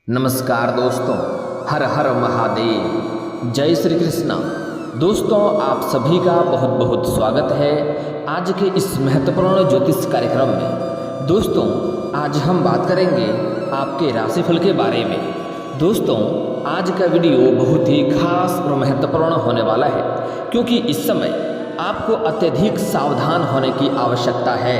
नमस्कार दोस्तों, हर हर महादेव, जय श्री कृष्णा। दोस्तों, आप सभी का बहुत बहुत स्वागत है आज के इस महत्वपूर्ण ज्योतिष कार्यक्रम में। दोस्तों, आज हम बात करेंगे आपके राशिफल के बारे में। दोस्तों, आज का वीडियो बहुत ही खास और महत्वपूर्ण होने वाला है, क्योंकि इस समय आपको अत्यधिक सावधान होने की आवश्यकता है।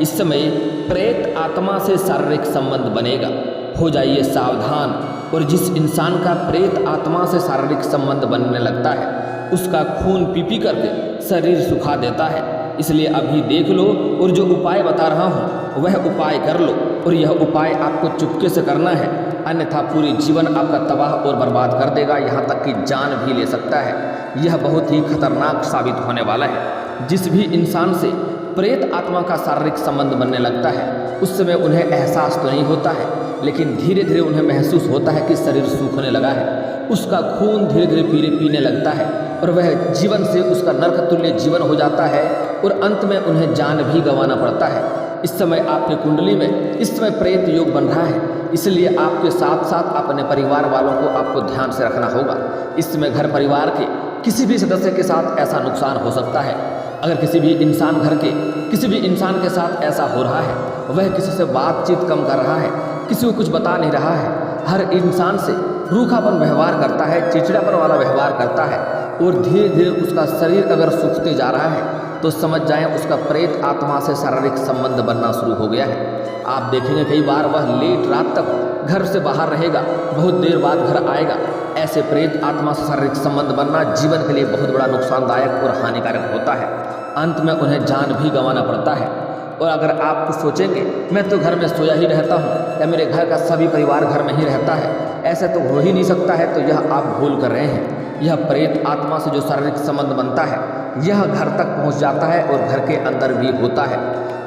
इस समय प्रेत आत्मा से शारीरिक संबंध बनेगा, हो जाइए सावधान। और जिस इंसान का प्रेत आत्मा से शारीरिक संबंध बनने लगता है, उसका खून पी पी करके शरीर सुखा देता है। इसलिए अभी देख लो, और जो उपाय बता रहा हूँ वह उपाय कर लो। और यह उपाय आपको चुपके से करना है, अन्यथा पूरी जीवन आपका तबाह और बर्बाद कर देगा, यहाँ तक कि जान भी ले सकता है। यह बहुत ही खतरनाक साबित होने वाला है। जिस भी इंसान से प्रेत आत्मा का शारीरिक संबंध बनने लगता है, उस समय उन्हें एहसास तो नहीं होता है, लेकिन धीरे धीरे उन्हें महसूस होता है कि शरीर सूखने लगा है। उसका खून धीरे धीरे पीने लगता है और वह जीवन से उसका नरक तुल्य जीवन हो जाता है, और अंत में उन्हें जान भी गंवाना पड़ता है। इस समय आपकी कुंडली में इस समय प्रेत योग बन रहा है, इसलिए आपके साथ साथ अपने परिवार वालों को आपको ध्यान से रखना होगा। इस समय घर परिवार के किसी भी सदस्य के साथ ऐसा नुकसान हो सकता है। अगर किसी भी इंसान घर के किसी भी इंसान के साथ ऐसा हो रहा है, वह किसी से बातचीत कम कर रहा है, किसी को कुछ बता नहीं रहा है, हर इंसान से रूखापन व्यवहार करता है, चिड़चिड़ापन वाला व्यवहार करता है, और धीरे धीरे उसका शरीर अगर सूखते जा रहा है, तो समझ जाएं उसका प्रेत आत्मा से शारीरिक संबंध बनना शुरू हो गया है। आप देखेंगे कई बार वह लेट रात तक घर से बाहर रहेगा, बहुत देर बाद घर आएगा। ऐसे प्रेत आत्मा से शारीरिक संबंध बनना जीवन के लिए बहुत बड़ा नुकसानदायक और हानिकारक होता है। अंत में उन्हें जान भी गंवाना पड़ता है। और अगर आप कुछ सोचेंगे मैं तो घर में सोया ही रहता हूँ, या मेरे घर का सभी परिवार घर में ही रहता है, ऐसा तो हो ही नहीं सकता है, तो यह आप भूल कर रहे हैं। यह प्रेत आत्मा से जो शारीरिक संबंध बनता है, यह घर तक पहुँच जाता है और घर के अंदर भी होता है,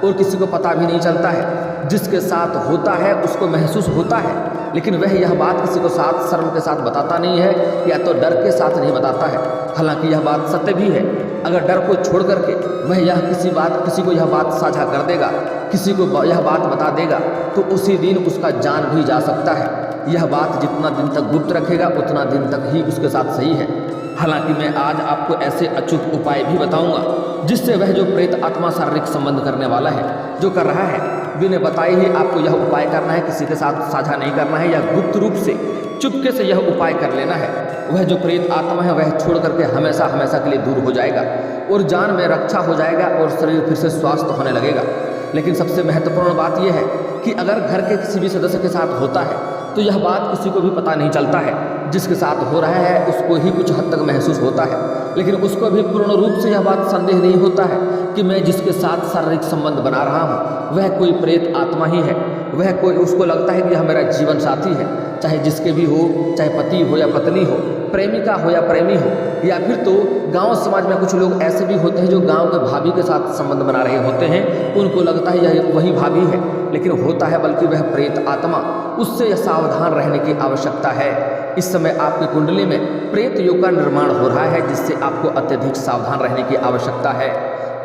और किसी को पता भी नहीं चलता है। जिसके साथ होता है उसको महसूस होता है, लेकिन वह यह बात किसी को साथ शर्म के साथ बताता नहीं है, या तो डर के साथ नहीं बताता है। हालांकि यह बात सत्य भी है। अगर डर को छोड़ करके वह यह किसी को यह बात साझा कर देगा, किसी को यह बात बता देगा, तो उसी दिन उसका जान भी जा सकता है। यह बात जितना दिन तक गुप्त रखेगा उतना दिन तक ही उसके साथ सही है। हालांकि मैं आज आपको ऐसे अचूक उपाय भी बताऊंगा, जिससे वह जो प्रेत आत्मा शारीरिक संबंध करने वाला है, जो कर रहा है, बिना बताए ही आपको यह उपाय करना है, किसी के साथ साझा नहीं करना है, या गुप्त रूप से चुपके से यह उपाय कर लेना है। वह जो प्रेत आत्मा है वह छोड़ करके हमेशा हमेशा के लिए दूर हो जाएगा, और जान में रक्षा हो जाएगा, और शरीर फिर से स्वस्थ होने लगेगा। लेकिन सबसे महत्वपूर्ण बात यह है कि अगर घर के किसी भी सदस्य के साथ होता है, तो यह बात किसी को भी पता नहीं चलता है। जिसके साथ हो रहा है उसको ही कुछ हद तक महसूस होता है, लेकिन उसको भी पूर्ण रूप से यह बात संदेह नहीं होता है कि मैं जिसके साथ शारीरिक संबंध बना रहा हूँ वह कोई प्रेत आत्मा ही है। वह कोई, उसको लगता है कि यह मेरा जीवन साथी है, चाहे जिसके भी हो, चाहे पति हो या पत्नी हो, प्रेमिका हो या प्रेमी हो, या फिर तो गांव समाज में कुछ लोग ऐसे भी होते हैं जो गांव के भाभी के साथ संबंध बना रहे होते हैं। उनको लगता है यह वही भाभी है, लेकिन होता है बल्कि वह प्रेत आत्मा। उससे सावधान रहने की आवश्यकता है। इस समय आपकी कुंडली में प्रेत योग का निर्माण हो रहा है, जिससे आपको अत्यधिक सावधान रहने की आवश्यकता है।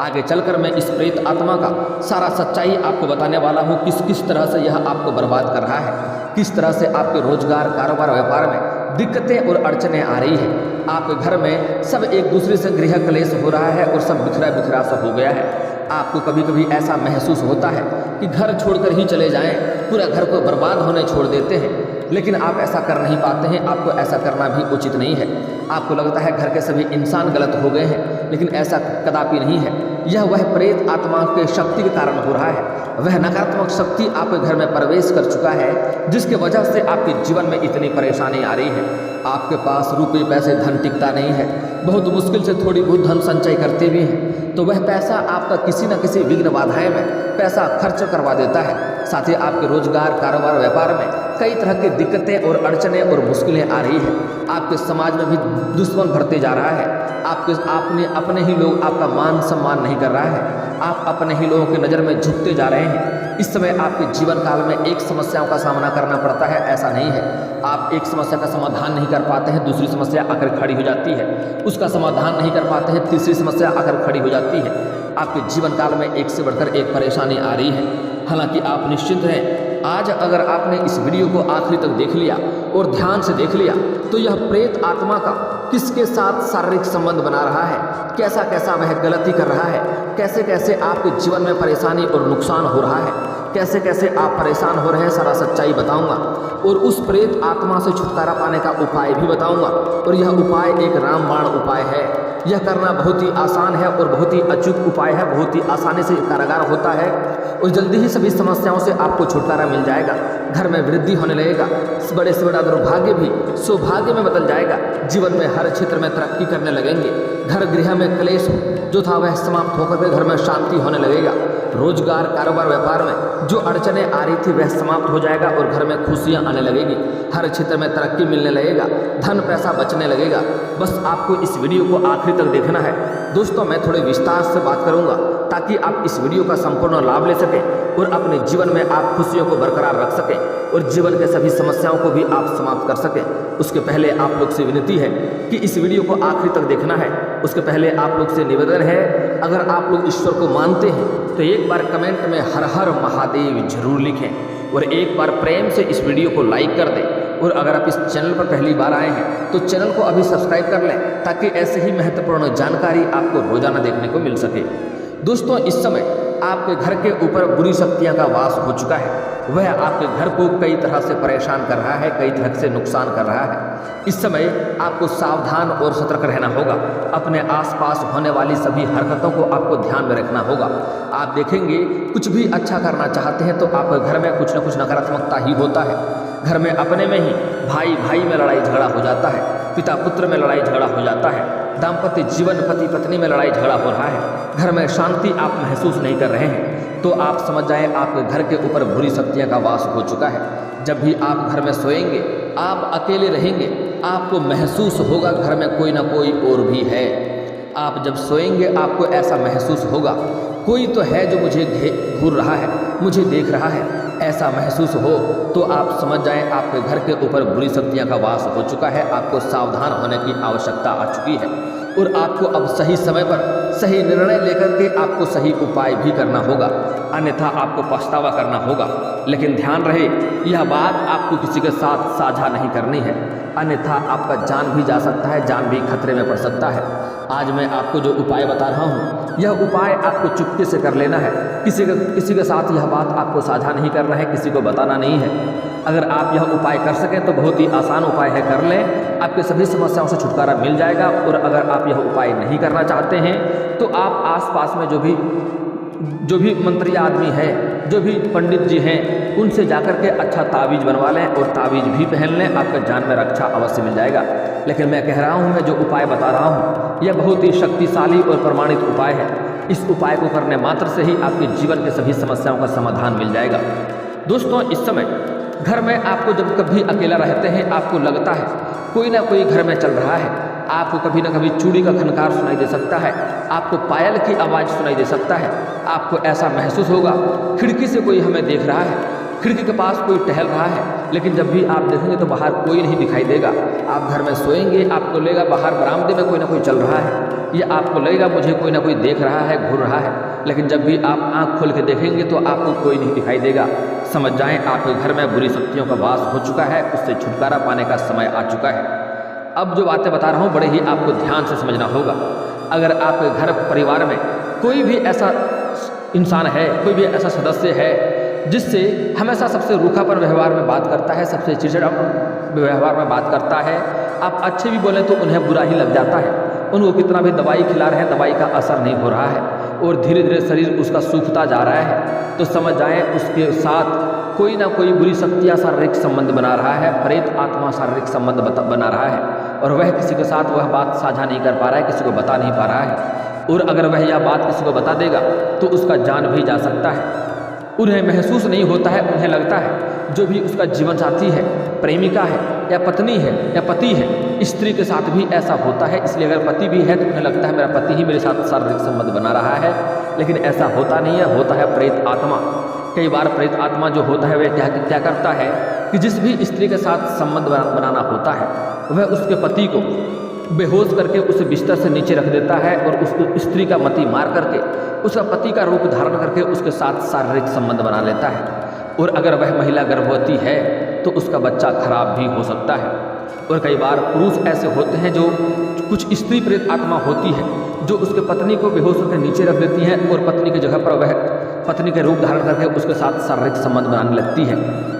आगे चलकर मैं इस प्रेत आत्मा का सारा सच्चाई आपको बताने वाला हूँ, किस किस तरह से यह आपको बर्बाद कर रहा है, किस तरह से आपके रोजगार, कारोबार, व्यापार में दिक्कतें और अड़चनें आ रही है। आपके घर में सब एक दूसरे से गृह क्लेश हो रहा है, और सब बिखरा बिखरा सा हो गया है। आपको कभी कभी ऐसा महसूस होता है कि घर छोड़कर ही चले जाएं, पूरा घर को बर्बाद होने छोड़ देते हैं, लेकिन आप ऐसा कर नहीं पाते हैं। आपको ऐसा करना भी उचित नहीं है। आपको लगता है घर के सभी इंसान गलत हो गए हैं, लेकिन ऐसा कदापि नहीं है। यह वह प्रेत आत्मा के शक्ति के कारण हो रहा है। वह नकारात्मक शक्ति आपके घर में प्रवेश कर चुका है, जिसके वजह से आपके जीवन में इतनी परेशानी आ रही है। आपके पास रुपये पैसे धन टिकता नहीं है, बहुत मुश्किल से थोड़ी बहुत धन संचय करते भी हैं, तो वह पैसा आपका किसी न किसी विघ्न बाधाएं में पैसा खर्च करवा देता है। साथ ही आपके रोजगार, कारोबार, व्यापार में कई तरह की दिक्कतें और अड़चनें और मुश्किलें आ रही है। आपके समाज में भी दुश्मन बढ़ते जा रहा है। अपने ही लोग आपका मान सम्मान नहीं कर रहा है। आप अपने ही लोगों की नज़र में झुकते जा रहे हैं। इस समय आपके जीवन काल में एक समस्याओं का सामना करना पड़ता है, ऐसा नहीं है। आप एक समस्या का समाधान नहीं कर पाते हैं, दूसरी समस्या आकर खड़ी हो जाती है। उसका समाधान नहीं कर पाते हैं, तीसरी समस्या आकर खड़ी हो जाती है। आपके जीवन काल में एक से बढ़कर एक परेशानी आ रही है। हालांकि आप निश्चिंत रहें, आज अगर आपने इस वीडियो को आखिरी तक देख लिया और ध्यान से देख लिया तो यह प्रेत आत्मा का किसके साथ शारीरिक संबंध बना रहा है, कैसा कैसा वह गलती कर रहा है, कैसे कैसे आपके जीवन में परेशानी और नुकसान हो रहा है, कैसे कैसे आप परेशान हो रहे हैं, सारा सच्चाई बताऊंगा और उस प्रेत आत्मा से छुटकारा पाने का उपाय भी बताऊंगा। और यह उपाय एक रामबाण उपाय है। यह करना बहुत ही आसान है और बहुत ही अचूक उपाय है, बहुत ही आसानी से कारगर होता है और जल्दी ही सभी समस्याओं से आपको छुटकारा मिल जाएगा। घर में वृद्धि होने लगेगा, बड़े से बड़ा दुर्भाग्य भी सौभाग्य में बदल जाएगा, जीवन में हर क्षेत्र में तरक्की करने लगेंगे, घर गृह में क्लेश जो था वह समाप्त होकर के घर में शांति होने लगेगा, रोजगार कारोबार व्यापार में जो अड़चने आ रही थी वह समाप्त हो जाएगा और घर में खुशियां आने लगेगी, हर क्षेत्र में तरक्की मिलने लगेगा, धन पैसा बचने लगेगा। बस आपको इस वीडियो को आखिरी तक देखना है। दोस्तों मैं थोड़े विस्तार से बात करूंगा ताकि आप इस वीडियो का संपूर्ण लाभ ले सकें और अपने जीवन में आप खुशियों को बरकरार रख सकें और जीवन के सभी समस्याओं को भी आप समाप्त कर सकें। उसके पहले आप लोग से विनती है कि इस वीडियो को आखिरी तक देखना है। उसके पहले आप लोग से निवेदन है, अगर आप लोग ईश्वर को मानते हैं तो एक बार कमेंट में हर हर महादेव जरूर लिखें और एक बार प्रेम से इस वीडियो को लाइक कर दें। और अगर आप इस चैनल पर पहली बार आए हैं तो चैनल को अभी सब्सक्राइब कर लें ताकि ऐसे ही महत्वपूर्ण जानकारी आपको रोजाना देखने को मिल सके। दोस्तों इस समय आपके घर के ऊपर बुरी शक्तियां का वास हो चुका है, वह आपके घर को कई तरह से परेशान कर रहा है, कई तरह से नुकसान कर रहा है। इस समय आपको सावधान और सतर्क रहना होगा, अपने आसपास होने वाली सभी हरकतों को आपको ध्यान में रखना होगा। आप देखेंगे कुछ भी अच्छा करना चाहते हैं तो आपके घर में कुछ न कुछ नकारात्मकता ही होता है। घर में अपने में ही भाई भाई में लड़ाई झगड़ा हो जाता है, पिता पुत्र में लड़ाई झगड़ा हो जाता है, दाम्पत्य जीवन पति पत्नी में लड़ाई झगड़ा हो रहा है, घर में शांति आप महसूस नहीं कर रहे हैं तो आप समझ जाएं आपके घर के ऊपर बुरी शक्तियां का वास हो चुका है। जब भी आप घर में सोएंगे, आप अकेले रहेंगे, आपको महसूस होगा घर में कोई ना कोई और भी है। आप जब सोएंगे आपको ऐसा महसूस होगा कोई तो है जो मुझे घूर रहा है, मुझे देख रहा है, ऐसा महसूस हो तो आप समझ जाएं आपके घर के ऊपर बुरी शक्तियां का वास हो चुका है। आपको सावधान होने की आवश्यकता आ चुकी है और आपको अब सही समय पर सही निर्णय लेकर के आपको सही उपाय भी करना होगा, अन्यथा आपको पछतावा करना होगा। लेकिन ध्यान रहे यह बात आपको किसी के साथ साझा नहीं करनी है, अन्यथा आपका जान भी जा सकता है, जान भी खतरे में पड़ सकता है। आज मैं आपको जो उपाय बता रहा हूँ यह उपाय आपको चुपके से कर लेना है, किसी के साथ यह बात आपको साझा नहीं करना है, किसी को बताना नहीं है। अगर आप यह उपाय कर सकें तो बहुत ही आसान उपाय है, कर लें, आपके सभी समस्याओं से छुटकारा मिल जाएगा। और अगर आप यह उपाय नहीं करना चाहते हैं तो आप आसपास में जो भी मंत्री आदमी है, जो भी पंडित जी हैं, उनसे जाकर के अच्छा तावीज़ बनवा लें और तावीज़ भी पहन लें, आपका जान में रक्षा अवश्य मिल जाएगा। लेकिन मैं कह रहा हूँ, मैं जो उपाय बता रहा हूँ यह बहुत ही शक्तिशाली और प्रमाणित उपाय है। इस उपाय को करने मात्र से ही आपके जीवन के सभी समस्याओं का समाधान मिल जाएगा। दोस्तों इस समय घर में आपको जब कभी अकेला रहते हैं आपको लगता है कोई ना कोई घर में चल रहा है, आपको कभी ना कभी चूड़ी का खनकार सुनाई दे सकता है, आपको पायल की आवाज़ सुनाई दे सकता है, आपको ऐसा महसूस होगा खिड़की से कोई हमें देख रहा है, खिड़की के पास कोई टहल रहा है, लेकिन जब भी आप देखेंगे तो बाहर कोई नहीं दिखाई देगा। आप घर में सोएंगे आपको लगेगा बाहर बरामदे में कोई ना कोई चल रहा है, या आपको लगेगा मुझे कोई ना कोई देख रहा है, घूर रहा है, लेकिन जब भी आप आँख खोल के देखेंगे तो आपको कोई नहीं दिखाई देगा। समझ जाएं आपके घर में बुरी शक्तियों का वास हो चुका है, उससे छुटकारा पाने का समय आ चुका है। अब जो बातें बता रहा हूँ बड़े ही आपको ध्यान से समझना होगा। अगर आपके घर परिवार में कोई भी ऐसा इंसान है, कोई भी ऐसा सदस्य है जिससे हमेशा सबसे रूखापन व्यवहार में बात करता है, सबसे चिड़चिड़ा व्यवहार में बात करता है, आप अच्छे भी बोलें तो उन्हें बुरा ही लग जाता है, उनको कितना भी दवाई खिला रहे हैं दवाई का असर नहीं हो रहा है और धीरे धीरे शरीर उसका सूखता जा रहा है, तो समझ जाएं उसके साथ कोई ना कोई बुरी शक्तियाँ शारीरिक संबंध बना रहा है, प्रेत आत्मा शारीरिक संबंध बना रहा है और वह किसी के साथ वह बात साझा नहीं कर पा रहा है, किसी को बता नहीं पा रहा है। और अगर वह यह बात किसी को बता देगा तो उसका जान भी जा सकता है। उन्हें महसूस नहीं होता है, उन्हें लगता है जो भी उसका जीवन साथी है, प्रेमिका है या पत्नी है या पति है, स्त्री के साथ भी ऐसा होता है। इसलिए अगर पति भी है तो उन्हें लगता है मेरा पति ही मेरे साथ शारीरिक संबंध बना रहा है, लेकिन ऐसा होता नहीं है, होता है प्रेत आत्मा। कई बार प्रेत आत्मा जो होता है वह क्या करता है कि जिस भी स्त्री के साथ संबंध बनाना होता है वह उसके पति को बेहोश करके उसे बिस्तर से नीचे रख देता है और उस स्त्री का मति मार करके उसका पति का रूप धारण करके उसके साथ शारीरिक संबंध बना लेता है। और अगर वह महिला गर्भवती है तो उसका बच्चा खराब भी हो सकता है। और कई बार पुरुष ऐसे होते हैं जो कुछ स्त्री प्रेत आत्मा होती है जो उसके पत्नी को बेहोश होकर नीचे रख देती है और पत्नी की जगह पर वह पत्नी के रूप धारण करके उसके साथ शारीरिक संबंध बनाने लगती है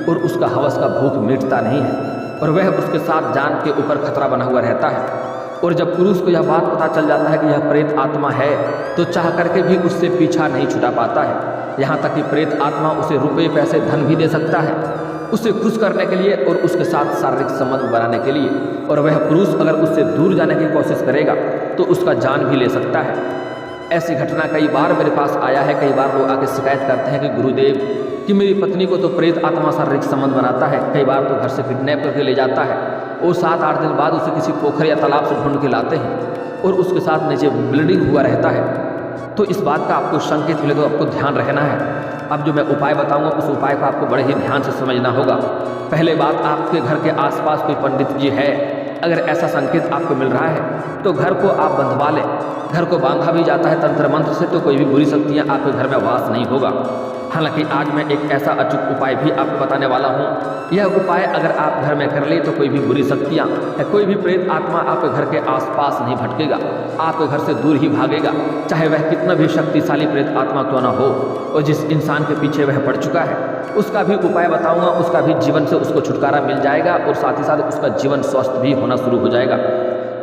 और उसका हवस का भूख मिटता नहीं है और वह उसके साथ जान के ऊपर खतरा बना हुआ रहता है। और जब पुरुष को यह बात पता चल जाता है कि यह प्रेत आत्मा है तो चाह करके भी उससे पीछा नहीं छुड़ा पाता है। यहाँ तक कि प्रेत आत्मा उसे रुपये पैसे धन भी दे सकता है उसे खुश करने के लिए और उसके साथ शारीरिक संबंध बनाने के लिए। और वह पुरुष अगर उससे दूर जाने की कोशिश करेगा तो उसका जान भी ले सकता है। ऐसी घटना कई बार मेरे पास आया है। कई बार लोग आके शिकायत करते हैं कि गुरुदेव कि मेरी पत्नी को तो प्रेत आत्मा शारीरिक संबंध बनाता है, कई बार तो घर से किडनैप करके ले जाता है और 7-8 दिन बाद उसे किसी पोखर या तालाब से ढूंढ के लाते हैं और उसके साथ नीचे ब्लीडिंग हुआ रहता है। तो इस बात का आपको संकेत मिले तो आपको ध्यान रखना है। अब जो मैं उपाय बताऊंगा उस उपाय को आपको बड़े ही ध्यान से समझना होगा। पहले बात, आपके घर के आसपास कोई पंडित जी है, अगर ऐसा संकेत आपको मिल रहा है तो घर को आप बंधवा लें। घर को बांधा भी जाता है तंत्र मंत्र से तो कोई भी बुरी शक्तियाँ आपके घर में वास नहीं होगा। हालांकि आज मैं एक ऐसा अचूक उपाय भी आपको बताने वाला हूँ। यह उपाय अगर आप घर में कर ले तो कोई भी बुरी शक्तियाँ या कोई भी प्रेत आत्मा आपके घर के आसपास नहीं भटकेगा, आपके घर से दूर ही भागेगा, चाहे वह कितना भी शक्तिशाली प्रेत आत्मा क्यों ना हो। और जिस इंसान के पीछे वह पड़ चुका है उसका भी उपाय बताऊंगा, उसका भी जीवन से उसको छुटकारा मिल जाएगा और साथ ही साथ उसका जीवन स्वस्थ भी होना शुरू हो जाएगा।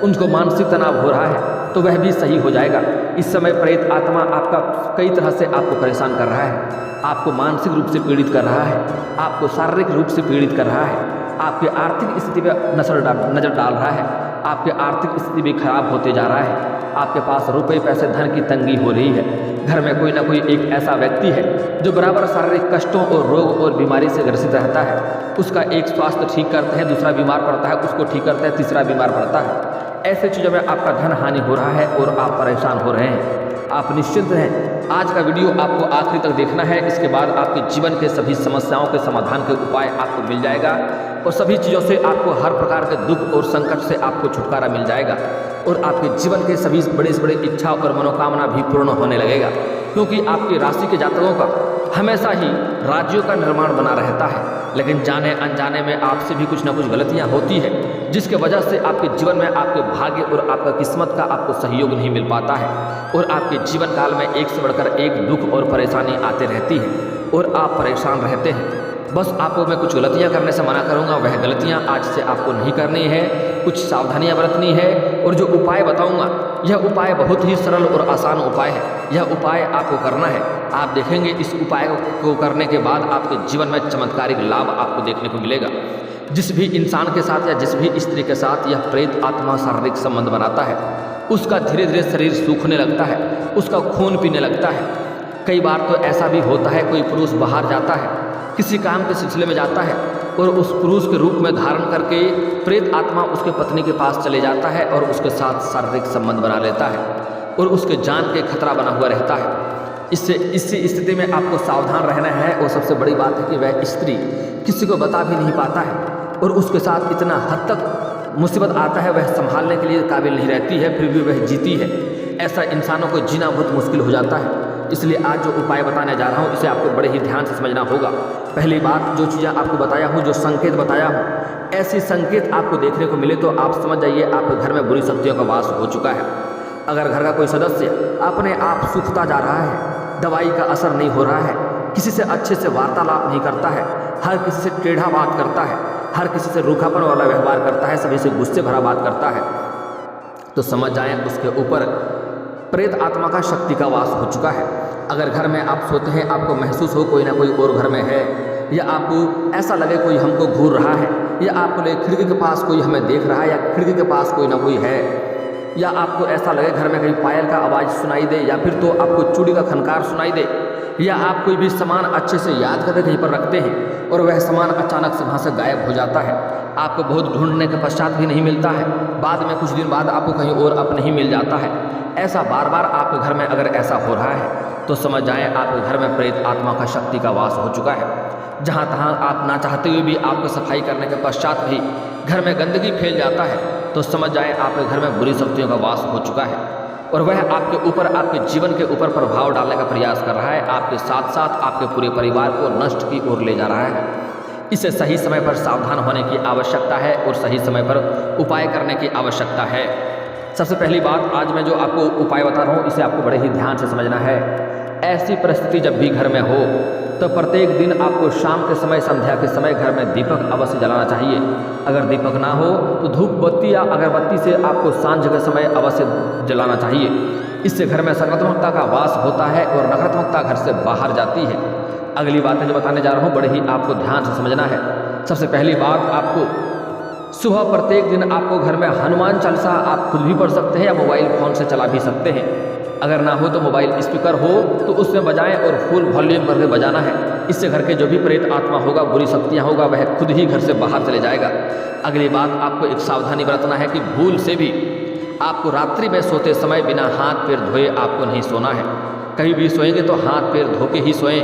उनको मानसिक तनाव हो रहा है तो वह भी सही हो जाएगा। इस समय प्रेत आत्मा आपका कई तरह से आपको परेशान कर रहा है, आपको मानसिक रूप से पीड़ित कर रहा है, आपको शारीरिक रूप से पीड़ित कर रहा है, आपकी आर्थिक स्थिति पर नजर डाल रहा है, आपकी आर्थिक स्थिति भी खराब होते जा रहा है, आपके पास रुपए पैसे धन की तंगी हो रही है। घर में कोई ना कोई एक ऐसा व्यक्ति है जो बराबर शारीरिक कष्टों और रोग और बीमारी से ग्रसित रहता है। उसका एक स्वास्थ्य ठीक करते हैं, दूसरा बीमार पड़ता है, उसको ठीक करते हैं, तीसरा बीमार पड़ता है। ऐसे चीज़ों में आपका धन हानि हो रहा है और आप परेशान हो रहे हैं। आप निश्चिंत रहें, आज का वीडियो आपको आखिरी तक देखना है। इसके बाद आपके जीवन के सभी समस्याओं के समाधान के उपाय आपको मिल जाएगा और सभी चीज़ों से आपको हर प्रकार के दुख और संकट से आपको छुटकारा मिल जाएगा और आपके जीवन के सभी बड़े से बड़े इच्छा और मनोकामना भी पूर्ण होने लगेगा। क्योंकि आपकी राशि के जातकों का हमेशा ही राज्यों का निर्माण बना रहता है, लेकिन जाने अनजाने में आपसे भी कुछ ना कुछ गलतियां होती है जिसके वजह से आपके जीवन में आपके भाग्य और आपका किस्मत का आपको सहयोग नहीं मिल पाता है और आपके जीवन काल में एक से बढ़कर एक दुख और परेशानी आते रहती है और आप परेशान रहते हैं। बस आपको मैं कुछ गलतियां करने से मना करूंगा, वह गलतियां आज से आपको नहीं करनी है, कुछ सावधानियां बरतनी है। और जो उपाय बताऊंगा यह उपाय बहुत ही सरल और आसान उपाय है। यह उपाय आपको करना है, आप देखेंगे इस उपाय को करने के बाद आपके जीवन में चमत्कारिक लाभ आपको देखने को मिलेगा। जिस भी इंसान के साथ या जिस भी स्त्री के साथ यह प्रेत आत्मा शारीरिक संबंध बनाता है उसका धीरे धीरे शरीर सूखने लगता है, उसका खून पीने लगता है। कई बार तो ऐसा भी होता है कोई पुरुष बाहर जाता है, किसी काम के सिलसिले में जाता है और उस पुरुष के रूप में धारण करके प्रेत आत्मा उसके पत्नी के पास चले जाता है और उसके साथ शारीरिक संबंध बना लेता है और उसके जान के खतरा बना हुआ रहता है। इसी स्थिति में आपको सावधान रहना है। और सबसे बड़ी बात है कि वह स्त्री किसी को बता भी नहीं पाता है और उसके साथ इतना हद तक मुसीबत आता है वह संभालने के लिए काबिल नहीं रहती है, फिर भी वह जीती है। ऐसा इंसानों को जीना बहुत मुश्किल हो जाता है। इसलिए आज जो उपाय बताने जा रहा हूँ इसे आपको बड़े ही ध्यान से समझना होगा। पहली बात, जो चीज़ें आपको बताया हूँ, जो संकेत बताया हूँ, ऐसे संकेत आपको देखने को मिले तो आप समझ जाइए आपके घर में बुरी शक्तियों का वास हो चुका है। अगर घर का कोई सदस्य अपने आप सूखता जा रहा है, दवाई का असर नहीं हो रहा है, किसी से अच्छे से वार्तालाप नहीं करता है, हर किसी से टेढ़ा बात करता है, हर किसी से रूखापन वाला व्यवहार करता है, सभी से गुस्से भरा बात करता है, तो समझ जाएं उसके ऊपर प्रेत आत्मा का शक्ति का वास हो चुका है। अगर घर में आप सोते हैं, आपको महसूस हो कोई ना कोई और घर में है, या आपको ऐसा लगे कोई हमको घूर रहा है, या आपको लगे खिड़की के पास कोई हमें देख रहा है, या खिड़की के पास कोई ना कोई है, या आपको ऐसा लगे घर में कहीं पायल का आवाज़ सुनाई दे, या फिर तो आपको चूड़ी का खनकार सुनाई दे, या आप कोई भी सामान अच्छे से याद करके कहीं पर रखते हैं और वह सामान अचानक से वहाँ से गायब हो जाता है, आपको बहुत ढूंढने के पश्चात भी नहीं मिलता है, बाद में कुछ दिन बाद आपको कहीं और अपने ही मिल जाता है। ऐसा बार बार आपके घर में अगर ऐसा हो रहा है तो समझ जाएं आपके घर में प्रेत आत्मा का शक्ति का वास हो चुका है। जहाँ तहाँ आप ना चाहते हुए भी आपको सफाई करने के पश्चात भी घर में गंदगी फैल जाता है, तो समझ जाएं आपके घर में बुरी शक्तियों का वास हो चुका है और वह आपके ऊपर, आपके जीवन के ऊपर प्रभाव डालने का प्रयास कर रहा है। आपके साथ साथ आपके पूरे परिवार को नष्ट की ओर ले जा रहा है। इसे सही समय पर सावधान होने की आवश्यकता है और सही समय पर उपाय करने की आवश्यकता है। सबसे पहली बात, आज मैं जो आपको उपाय बता रहा हूँ इसे आपको बड़े ही ध्यान से समझना है। ऐसी परिस्थिति जब भी घर में हो तो प्रत्येक दिन आपको शाम के समय, संध्या के समय घर में दीपक अवश्य जलाना चाहिए। अगर दीपक ना हो तो धूप बत्ती या अगरबत्ती से आपको सांझ के समय अवश्य जलाना चाहिए। इससे घर में सकारात्मकता का वास होता है और नकारात्मकता घर से बाहर जाती है। अगली बातें जो बताने जा रहा हूँ बड़े ही आपको ध्यान से समझना है। सबसे पहली बात, आपको सुबह प्रत्येक दिन आपको घर में हनुमान चालीसा आप खुद भी पढ़ सकते हैं या मोबाइल फ़ोन से चला भी सकते हैं। अगर ना हो तो मोबाइल स्पीकर हो तो उसमें बजाएं और फुल वॉल्यूम करके बजाना है। इससे घर के जो भी प्रेत आत्मा होगा, बुरी शक्तियाँ होगा, वह खुद ही घर से बाहर चले जाएगा। अगली बात, आपको एक सावधानी बरतना है कि भूल से भी आपको रात्रि में सोते समय बिना हाथ पैर धोए आपको नहीं सोना है। कहीं भी सोएंगे तो हाथ पैर धो के ही सोएं।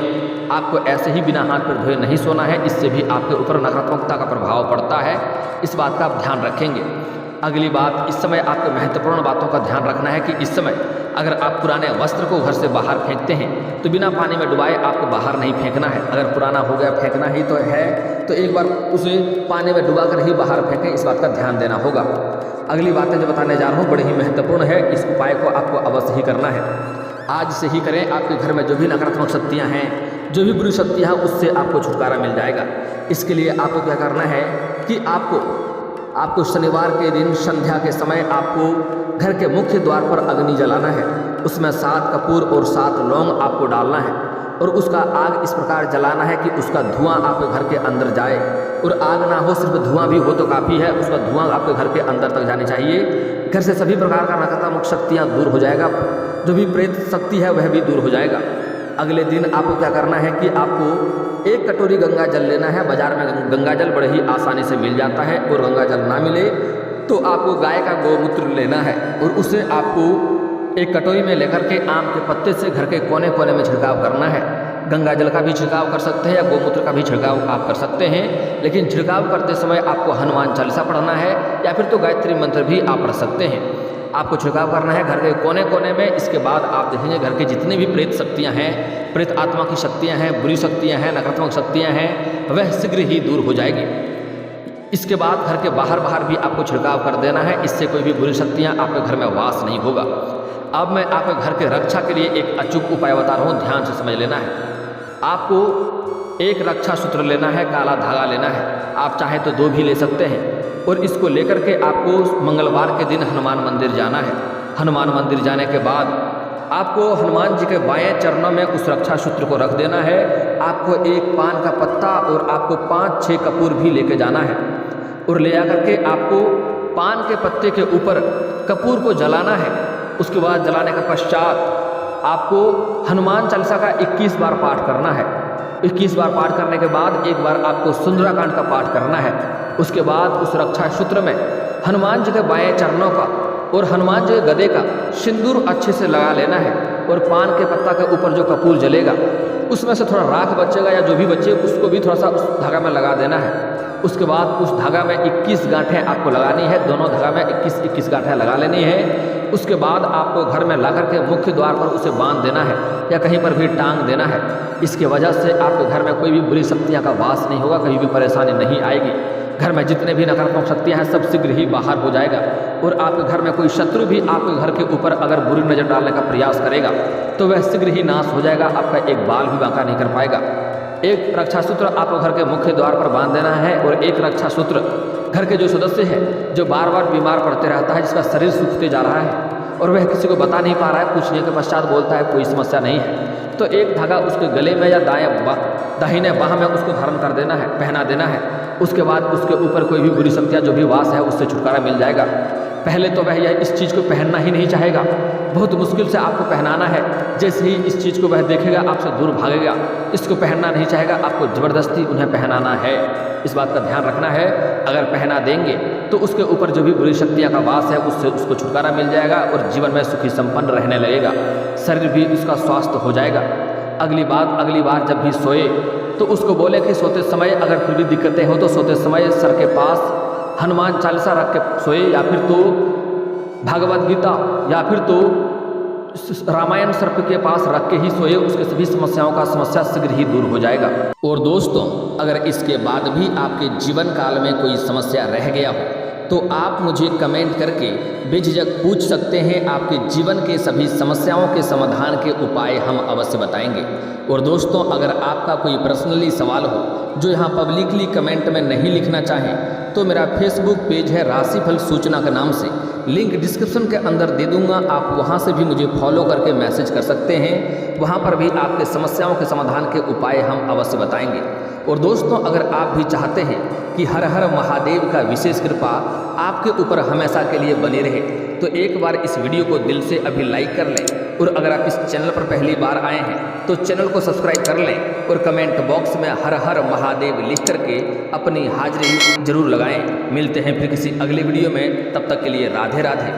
आपको ऐसे ही बिना हाथ पैर धोए नहीं सोना है। इससे भी आपके ऊपर नकारात्मकता का प्रभाव पड़ता है। इस बात का आप ध्यान रखेंगे। अगली बात, इस समय आपको महत्वपूर्ण बातों का ध्यान रखना है कि इस समय अगर आप पुराने वस्त्र को घर से बाहर फेंकते हैं तो बिना पानी में डुबाए आपको बाहर नहीं फेंकना है। अगर पुराना हो गया, फेंकना ही तो है, तो एक बार उसे पानी में डुबा कर ही बाहर फेंकें। इस बात का ध्यान देना होगा। अगली बातें जो बताने जा रहा हूँ बड़ी ही महत्वपूर्ण है। इस उपाय को आपको अवश्य ही करना है। आज से ही करें। आपके घर में जो भी नकारात्मक शक्तियाँ हैं, जो भी बुरी शक्तियाँ हैं, उससे आपको छुटकारा मिल जाएगा। इसके लिए आपको क्या करना है कि आपको शनिवार के दिन संध्या के समय आपको घर के मुख्य द्वार पर अग्नि जलाना है। उसमें 7 कपूर और 7 लौंग आपको डालना है और उसका आग इस प्रकार जलाना है कि उसका धुआं आपके घर के अंदर जाए। और आग ना हो, सिर्फ धुआं भी हो तो काफ़ी है। उसका धुआं आपके घर के अंदर तक जानी चाहिए। घर से सभी प्रकार का नकारात्मक शक्तियाँ दूर हो जाएगा। जो भी प्रेत शक्ति है वह भी दूर हो जाएगा। अगले दिन आपको क्या करना है कि आपको 1 कटोरी गंगा जल लेना है। बाजार में गंगा जल बड़े ही आसानी से मिल जाता है। और गंगा जल ना मिले तो आपको गाय का गोमूत्र लेना है और उसे आपको 1 कटोरी में लेकर के आम के पत्ते से घर के कोने कोने में छिड़काव करना है। गंगा जल का भी छिड़काव कर सकते हैं या गोमूत्र का भी छिड़काव आप कर सकते हैं। लेकिन छिड़काव करते समय आपको हनुमान चालीसा पढ़ना है या फिर तो गायत्री मंत्र भी आप पढ़ सकते हैं। आपको छिड़काव करना है घर के कोने कोने में। इसके बाद आप देखेंगे घर के जितनी भी प्रेत शक्तियाँ हैं, प्रेत आत्मा की शक्तियाँ हैं, बुरी शक्तियाँ हैं, नकारात्मक शक्तियाँ हैं, वह शीघ्र ही दूर हो जाएगी। इसके बाद घर के बाहर भी आपको छिड़काव कर देना है। इससे कोई भी बुरी शक्तियाँ आपके घर में वास नहीं होगा। अब मैं आपके घर के रक्षा के लिए एक अचूक उपाय बता रहा हूँ, ध्यान से समझ लेना है। आपको एक रक्षा सूत्र लेना है, काला धागा लेना है। आप चाहे तो 2 भी ले सकते हैं। और इसको लेकर के आपको मंगलवार के दिन हनुमान मंदिर जाना है। हनुमान मंदिर जाने के बाद आपको हनुमान जी के बाएं चरणों में उस रक्षा सूत्र को रख देना है। आपको 1 पान का पत्ता और आपको 5-6 कपूर भी लेके जाना है और ले आकर के आपको पान के पत्ते के ऊपर कपूर को जलाना है। उसके बाद जलाने के पश्चात आपको हनुमान चालीसा का 21 बार पाठ करना है। 21 बार पाठ करने के बाद एक बार आपको सुंदराकांड का पाठ करना है। उसके बाद उस रक्षा सूत्र में हनुमान जी के बाएं चरणों का और हनुमान जी के गदे का सिंदूर अच्छे से लगा लेना है। और पान के पत्ता के ऊपर जो कपूर जलेगा उसमें से थोड़ा राख बचेगा या जो भी बचे उसको भी थोड़ा सा उस धागा में लगा देना है। उसके बाद उस धागा में 21 गांठें आपको लगानी है। दोनों धागा में 21 गांठें लगा लेनी है। उसके बाद आपको घर में ला करके मुख्य द्वार पर उसे बांध देना है या कहीं पर भी टांग देना है। इसके वजह से आपके घर में कोई भी बुरी शक्तियाँ का वास नहीं होगा, कहीं भी परेशानी नहीं आएगी। घर में जितने भी नकारात्मक शक्तियाँ हैं सब शीघ्र ही बाहर हो जाएगा। और आपके घर में कोई शत्रु भी आपके घर के ऊपर अगर बुरी नज़र डालने का प्रयास करेगा तो वह शीघ्र ही नाश हो जाएगा। आपका एक बाल भी बांका नहीं कर पाएगा। एक रक्षा सूत्र आपको घर के मुख्य द्वार पर बांध देना है और एक रक्षा सूत्र घर के जो सदस्य है जो बार बार बीमार पड़ते रहता है, जिसका शरीर सूखते जा रहा है और वह किसी को बता नहीं पा रहा है, पूछने के पश्चात बोलता है कोई समस्या नहीं है, तो एक धागा उसके गले में या दाहिने बाह में उसको धारण कर देना है, पहना देना है। उसके बाद उसके ऊपर कोई भी बुरी शक्तियाँ जो भी वास है उससे छुटकारा मिल जाएगा। पहले तो वह इस चीज़ को पहनना ही नहीं चाहेगा, बहुत मुश्किल से आपको पहनाना है। जैसे ही इस चीज़ को वह देखेगा आपसे दूर भागेगा, इसको पहनना नहीं चाहेगा, आपको ज़बरदस्ती उन्हें पहनाना है। इस बात का ध्यान रखना है। अगर पहना देंगे तो उसके ऊपर जो भी बुरी शक्तियाँ का वास है उससे उसको छुटकारा मिल जाएगा और जीवन में सुखी संपन्न रहने लगेगा, शरीर भी उसका स्वास्थ्य हो जाएगा। अगली बार जब भी सोए तो उसको बोले कि सोते समय अगर फिर भी दिक्कतें हो तो सोते समय सर के पास हनुमान चालीसा रख के सोए, या फिर तो भागवत गीता, या फिर तो रामायण सर्प के पास रख के ही सोए, उसके सभी समस्याओं का समस्या शीघ्र ही दूर हो जाएगा। और दोस्तों, अगर इसके बाद भी आपके जीवन काल में कोई समस्या रह गया हो तो आप मुझे कमेंट करके बेझिझक पूछ सकते हैं। आपके जीवन के सभी समस्याओं के समाधान के उपाय हम अवश्य बताएंगे। और दोस्तों, अगर आपका कोई पर्सनली सवाल हो जो यहाँ पब्लिकली कमेंट में नहीं लिखना चाहें तो मेरा फेसबुक पेज है राशिफल सूचना के नाम से, लिंक डिस्क्रिप्शन के अंदर दे दूंगा, आप वहां से भी मुझे फॉलो करके मैसेज कर सकते हैं। वहां पर भी आपके समस्याओं के समाधान के उपाय हम अवश्य बताएंगे। और दोस्तों, अगर आप भी चाहते हैं कि हर हर महादेव का विशेष कृपा आपके ऊपर हमेशा के लिए बनी रहे तो एक बार इस वीडियो को दिल से अभी लाइक कर लें। और अगर आप इस चैनल पर पहली बार आए हैं तो चैनल को सब्सक्राइब कर लें और कमेंट बॉक्स में हर हर महादेव लिख करके अपनी हाजिरी जरूर लगाएं। मिलते हैं फिर किसी अगले वीडियो में, तब तक के लिए राधे राधे।